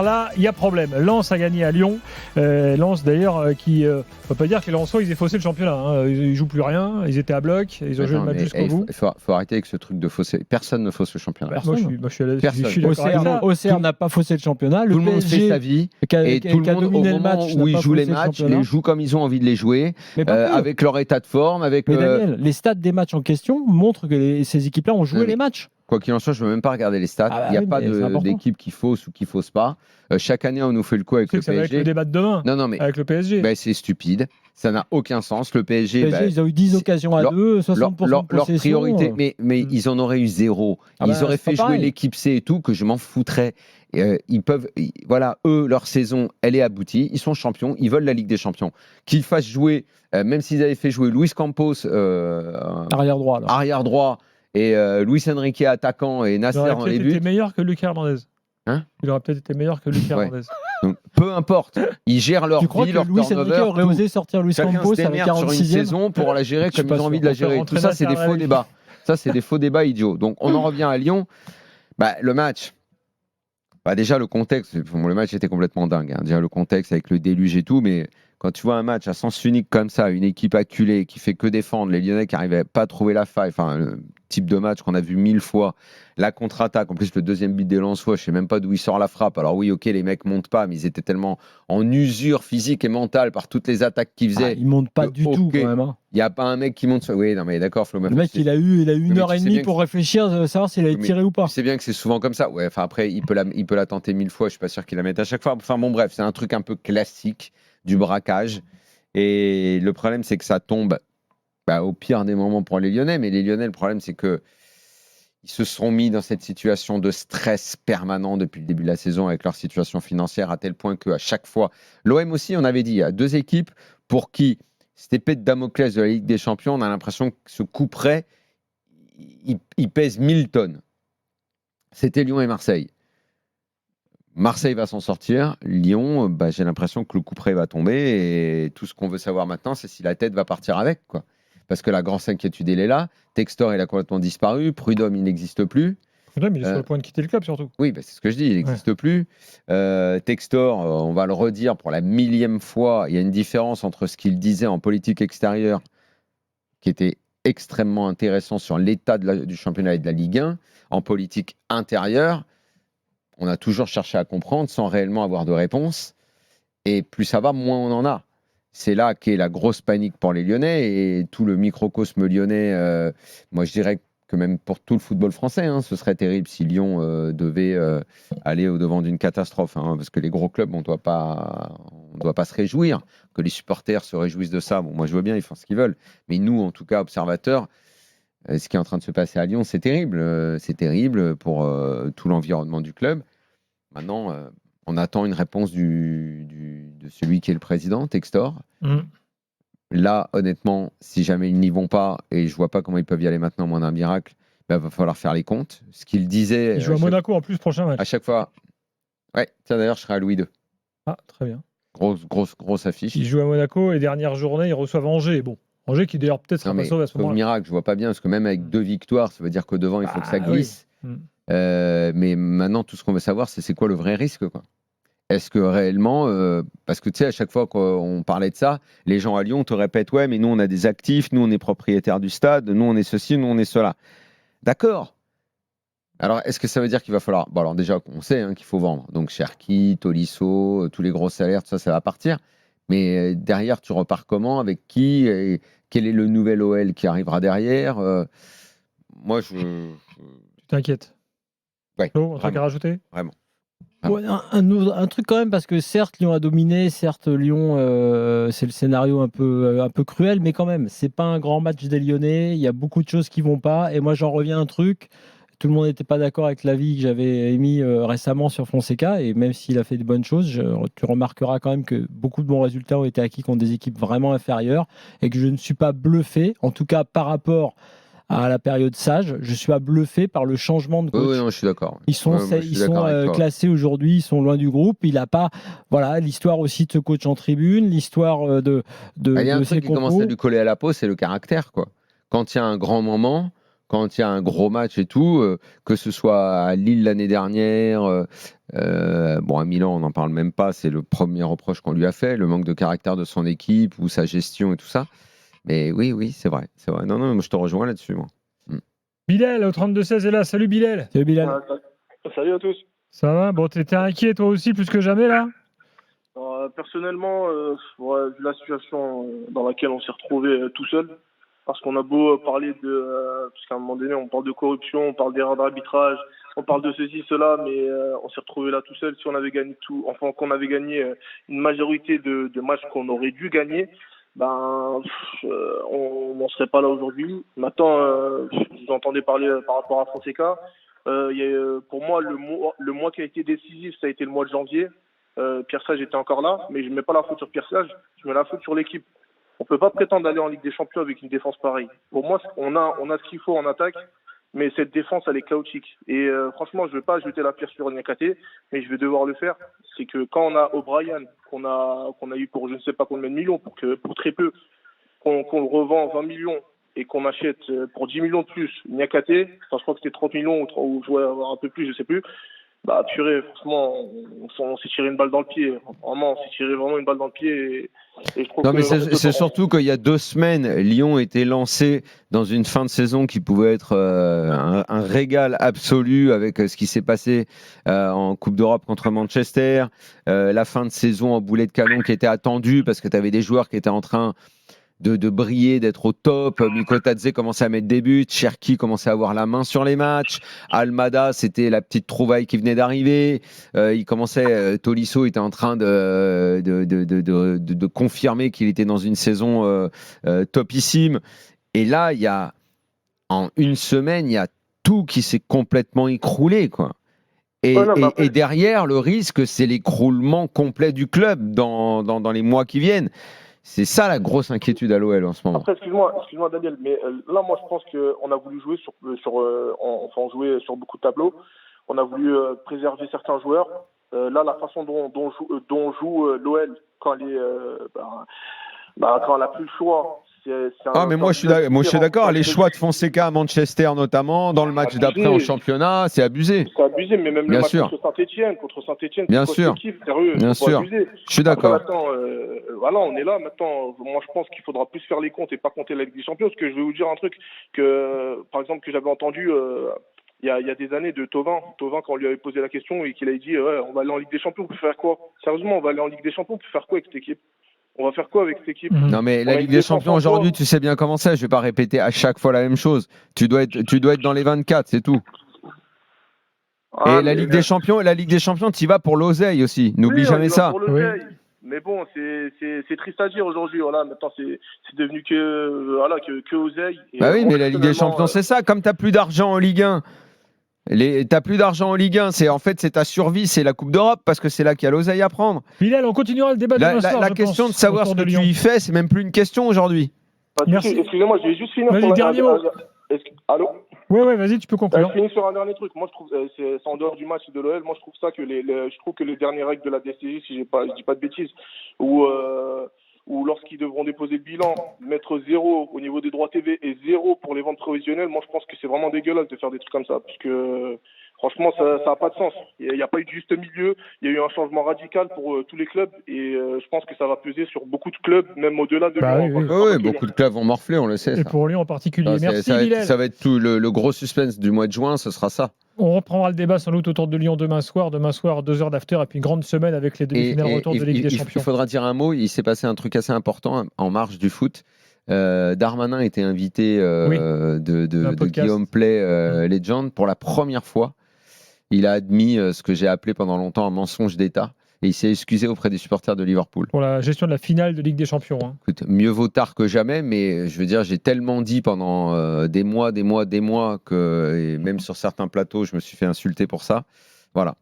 Là, il y a problème. Lens a gagné à Lyon. Lens, d'ailleurs, qui... on ne peut pas dire que les Lensois, ils aient faussé le championnat. Hein. Ils ne jouent plus rien. Ils étaient à bloc. Ils ont joué le match jusqu'au bout. Il faut arrêter avec ce truc de fausser. Personne ne fausse le championnat. Moi, je suis d'accord avec ça. Auxerre n'a pas faussé le championnat. Tout le monde fait sa vie. Et tout le monde, au moment où ils jouent les matchs, les joue comme ils ont envie de les jouer, avec leur état de forme. Mais Daniel, les stats des matchs en question montrent que ces équipes-là ont joué les matchs. Quoi qu'il en soit, je ne veux même pas regarder les stats. Il n'y a pas d'équipe qui fausse ou qui ne fausse pas. Chaque année, on nous fait le coup avec le PSG. Avec le débat de demain. Non, mais avec le PSG. C'est stupide. Ça n'a aucun sens. Le PSG, ils ont eu 10 occasions à 2, 60% de possession. Leur priorité, mais ils en auraient eu 0. Ils auraient fait jouer l'équipe C et tout, que je m'en foutrais. Ils peuvent, eux, leur saison, elle est aboutie. Ils sont champions. Ils veulent la Ligue des Champions. Qu'ils fassent jouer, même s'ils avaient fait jouer Luis Campos, arrière droit. Et Luis Enrique attaquant et Nasser dans les buts. Il aurait peut-être été meilleur que Lucas Hernandez. Il aurait peut-être été meilleur que Lucas Hernandez. Donc, peu importe, ils gèrent leur vie, leur turnover. Tu crois que Luis Enrique aurait osé sortir Luis Campos avec 46e sur une saison pour la gérer comme ils ont envie de la gérer. Tout ça, c'est des faux débats. Ça, c'est des faux débats idiots. Donc, on en revient à Lyon. Le match. Déjà, le contexte. Le match était complètement dingue. Déjà, le contexte avec le déluge et tout. Mais quand tu vois un match à sens unique comme ça, une équipe acculée qui fait que défendre, les Lyonnais qui n'arrivaient pas à trouver la faille, le type de match qu'on a vu 1000 fois, la contre-attaque, en plus le deuxième but des Lensois, je ne sais même pas d'où il sort la frappe. Alors oui, ok, les mecs ne montent pas, mais ils étaient tellement en usure physique et mentale par toutes les attaques qu'ils faisaient. Ils ne montent pas du tout quand même. Il n'y a pas un mec qui monte. Oui, non, mais d'accord, Flo. Le mec, il a eu 1h30 pour réfléchir, savoir s'il allait tirer ou pas. C'est bien que c'est souvent comme ça. Après, il peut la tenter 1000 fois. Je ne suis pas sûr qu'il la mette à chaque fois. Bref, c'est un truc un peu classique du braquage. Et le problème, c'est que ça tombe au pire des moments pour les Lyonnais. Mais les Lyonnais, le problème, c'est que ils se sont mis dans cette situation de stress permanent depuis le début de la saison avec leur situation financière, à tel point qu'à chaque fois, l'OM aussi, on avait dit, il y a deux équipes pour qui cette épée de Damoclès de la Ligue des Champions, on a l'impression que ce coup près, il pèse 1000 tonnes. C'était Lyon et Marseille. Marseille va s'en sortir. Lyon, j'ai l'impression que le coup près va tomber. Et tout ce qu'on veut savoir maintenant, c'est si la tête va partir avec, quoi. Parce que la grosse inquiétude, elle est là. Textor, il a complètement disparu. Prud'homme, il n'existe plus. Prud'homme, il est sur le point de quitter le club, surtout. Oui, c'est ce que je dis, il n'existe plus. Textor, on va le redire pour la 1000e fois, il y a une différence entre ce qu'il disait en politique extérieure, qui était extrêmement intéressant sur l'état du championnat et de la Ligue 1, en politique intérieure. On a toujours cherché à comprendre sans réellement avoir de réponse. Et plus ça va, moins on en a. C'est là qu'est la grosse panique pour les Lyonnais et tout le microcosme lyonnais. Moi, je dirais que même pour tout le football français, ce serait terrible si Lyon devait aller au-devant d'une catastrophe. Parce que les gros clubs, on ne doit pas se réjouir. Que les supporters se réjouissent de ça. Bon, moi, je veux bien, ils font ce qu'ils veulent. Mais nous, en tout cas, observateurs, ce qui est en train de se passer à Lyon, c'est terrible. C'est terrible pour tout l'environnement du club. Maintenant, on attend une réponse de celui qui est le président, Textor. Là, honnêtement, si jamais ils n'y vont pas, et je ne vois pas comment ils peuvent y aller maintenant, moins d'un miracle, il va falloir faire les comptes. Ce qu'il disait... Il joue à Monaco en plus, prochain match. À chaque fois... Ouais, tiens, d'ailleurs, je serai à Louis II. Ah, très bien. Grosse affiche. Il joue à Monaco et dernière journée, ils reçoivent Angers. Bon, Angers qui d'ailleurs peut-être sera pas sauvé à ce moment-là. Miracle, je ne vois pas bien, parce que même avec 2 victoires, ça veut dire qu'au devant, il faut que ça glisse. Oui. Mais maintenant, tout ce qu'on veut savoir, c'est quoi le vrai risque, quoi. Est-ce que réellement, parce que tu sais, à chaque fois qu'on parlait de ça, les gens à Lyon te répètent, ouais, mais nous on a des actifs, nous on est propriétaires du stade, nous on est ceci, nous on est cela. D'accord. Alors, est-ce que ça veut dire qu'il va falloir... Bon, alors déjà, on sait qu'il faut vendre. Donc, Cherki, Tolisso, tous les gros salaires, tout ça, ça va partir. Mais derrière, tu repars comment? Avec qui? Et quel est le nouvel OL qui arrivera derrière? Moi, je... Tu t'inquiètes? Ouais. Un truc à rajouter? Vraiment. Ouais, un truc quand même, parce que certes Lyon a dominé, certes Lyon c'est le scénario un peu cruel, mais quand même c'est pas un grand match des Lyonnais, il y a beaucoup de choses qui vont pas, et moi j'en reviens à un truc, tout le monde n'était pas d'accord avec l'avis que j'avais émis récemment sur Fonseca, et même s'il a fait de bonnes choses, tu remarqueras quand même que beaucoup de bons résultats ont été acquis contre des équipes vraiment inférieures, et que je ne suis pas bluffé, en tout cas par rapport à la période sage, je suis pas bluffé par le changement de coach. Oui, non, je suis d'accord. Ils sont classés aujourd'hui, ils sont loin du groupe. Il n'a pas, l'histoire aussi de ce coach en tribune, l'histoire de. Il y a un truc qui commence à lui coller à la peau, c'est le caractère, quoi. Quand il y a un grand moment, quand il y a un gros match et tout, que ce soit à Lille l'année dernière, à Milan, on n'en parle même pas, c'est le premier reproche qu'on lui a fait, le manque de caractère de son équipe ou sa gestion et tout ça. Mais oui, c'est vrai. Non, moi, je te rejoins là-dessus, moi. Bilal au 32-16 est là. Salut Bilal. Salut Bilal. Salut à tous. Ça va? Bon, t'étais inquiet toi aussi plus que jamais là? Personnellement, vu la situation dans laquelle on s'est retrouvé tout seul, parce qu'on a beau parler parce qu'à un moment donné, on parle de corruption, on parle d'erreur d'arbitrage, on parle de ceci, cela, mais on s'est retrouvé là tout seul. Si on avait gagné qu'on avait gagné une majorité de matchs qu'on aurait dû gagner, on n'en serait pas là aujourd'hui. Maintenant, vous entendez parler par rapport à Fonseca. Pour moi, le mois qui a été décisif, ça a été le mois de janvier. Pierre Sage était encore là, mais je ne mets pas la faute sur Pierre Sage, je mets la faute sur l'équipe. On ne peut pas prétendre aller en Ligue des Champions avec une défense pareille. Pour moi, on a ce qu'il faut en attaque, mais cette défense, elle est chaotique. Et franchement, je ne vais pas jeter la pierre sur Niakhaté, mais je vais devoir le faire. C'est que quand on a O'Brien, qu'on a eu pour je ne sais pas combien de millions, pour très peu, qu'on le revend 20 millions et qu'on achète pour 10 millions de plus Niakhaté, je crois que c'était 30 millions ou un peu plus, je ne sais plus. Purée, franchement, on s'est tiré une balle dans le pied. Vraiment, on s'est tiré vraiment une balle dans le pied. Et je trouve non, mais c'est surtout qu'il y a 2 semaines, Lyon était lancé dans une fin de saison qui pouvait être un régal absolu avec ce qui s'est passé en Coupe d'Europe contre Manchester, la fin de saison en boulet de canon qui était attendue parce que tu avais des joueurs qui étaient en train de briller, d'être au top. Mikotadze commençait à mettre des buts, Cherki commençait à avoir la main sur les matchs, Almada, c'était la petite trouvaille qui venait d'arriver, il commençait, Tolisso était en train de confirmer qu'il était dans une saison topissime. Et là, en une semaine, il y a tout qui s'est complètement écroulé, quoi. Et derrière, le risque, c'est l'écroulement complet du club dans les mois qui viennent. C'est ça la grosse inquiétude à l'OL en ce moment. Après, excuse-moi Daniel, mais là, moi, je pense qu'on a voulu jouer on jouait sur beaucoup de tableaux. On a voulu préserver certains joueurs. Là, la façon dont joue l'OL quand elle n'a plus le choix. Mais moi je suis d'accord, les choix de Fonseca à Manchester notamment, dans le match d'après en championnat, c'est abusé. C'est abusé, mais même le match contre Saint-Etienne, bien sûr, sérieux, bien sûr. Je suis d'accord. Maintenant, voilà, on est là, maintenant, moi je pense qu'il faudra plus faire les comptes et pas compter la Ligue des Champions, parce que je vais vous dire un truc, par exemple, que j'avais entendu il y a des années de Thauvin, quand on lui avait posé la question et qu'il avait dit on va aller en Ligue des Champions pour faire quoi? Sérieusement, on va aller en Ligue des Champions pour faire quoi avec cette équipe? On va faire quoi avec cette équipe? Non, mais la Ligue des Champions aujourd'hui, tu sais bien comment c'est. Je vais pas répéter à chaque fois la même chose. Tu dois être dans les 24, c'est tout. Et la Ligue des Champions, tu y vas pour l'oseille aussi. N'oublie jamais ça. Oui. Mais bon, c'est triste à dire aujourd'hui. Voilà, maintenant c'est devenu que oseille. Oui, mais la Ligue des Champions, c'est ça. Comme t'as plus d'argent en Ligue 1. T'as plus d'argent en Ligue 1, c'est ta survie, c'est la Coupe d'Europe parce que c'est là qu'il y a l'oseille à prendre. Bilal, on continuera le débat demain soir. La question de savoir ce que tu y fais, c'est même plus une question aujourd'hui. Merci. Excusez-moi, je vais juste finir. Vas-y, dernier mot. Allô? Ouais, vas-y, tu peux conclure. Je finis sur un dernier truc. Moi, je trouve, c'est en dehors du match de l'OL. Moi, je trouve ça que je trouve que les dernières règles de la DCG, si je dis pas de bêtises, ou lorsqu'ils devront déposer le bilan, mettre 0 au niveau des droits TV et 0 pour les ventes provisionnelles, moi je pense que c'est vraiment dégueulasse de faire des trucs comme ça, parce que franchement ça n'a pas de sens. Il n'y a pas eu de juste milieu, il y a eu un changement radical pour tous les clubs, et je pense que ça va peser sur beaucoup de clubs, même au-delà de Lyon. Oui, beaucoup de clubs vont morfler, on le sait. Et pour Lyon en particulier. Merci Bilal. Ça va être tout le gros suspense du mois de juin, ce sera ça. On reprendra le débat sans doute autour de Lyon demain soir, 2 heures d'after, et puis une grande semaine avec les demi-finales retour de Ligue des Champions. Il faudra dire un mot, il s'est passé un truc assez important en marge du foot. Darmanin était invité de Guillaume Play Legend pour la première fois. Il a admis ce que j'ai appelé pendant longtemps un mensonge d'État. Et il s'est excusé auprès des supporters de Liverpool. Pour la gestion de la finale de Ligue des Champions. Écoute, mieux vaut tard que jamais, mais je veux dire, j'ai tellement dit pendant des mois que, et même sur certains plateaux, je me suis fait insulter pour ça. Voilà.